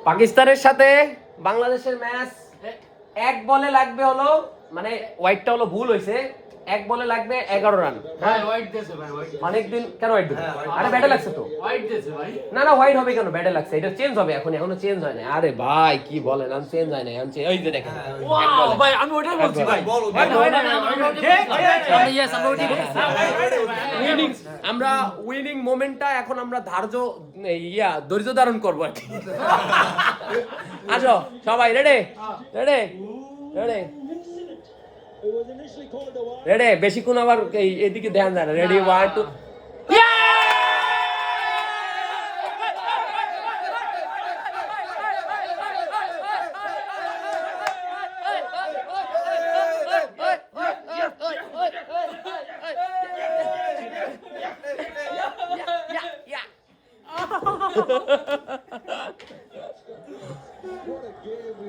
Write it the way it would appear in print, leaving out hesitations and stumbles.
পাকিস্তানের সাথে বাংলাদেশের ম্যাচ এক বলে লাগবে হলো মানে হোয়াইটটা হলো ভুল হয়েছে, এক বলে লাগবে 11 রান। ভাই হোয়াইট দিয়েছে ভাই হোয়াইট। অনেকদিন কেন হোয়াইট দিবে? আরে ব্যাটে লাগছে তো। হোয়াইট দিয়েছে ভাই। না না হোয়াইট হবে কেন? ব্যাটে লাগছে, এটা চেঞ্জ হবে এখন, এখনো চেঞ্জ হয় না। আরে ভাই কি বলেন, আমি চেঞ্জ হয় না এখন, ওই যে দেখেন ওয়াও ভাই আমি ওটাই বলছি ভাই। উইনিং, আমরা উইনিং মোমেন্টটা এখন আমরা ধৈর্য ধারণ করবো আর কি। আসো সবাই রেডি রেডি রেডি রেডি, বেশিক্ষণ আবার এদিকে ধ্যান দেয় না। Ready 1 2 yeah.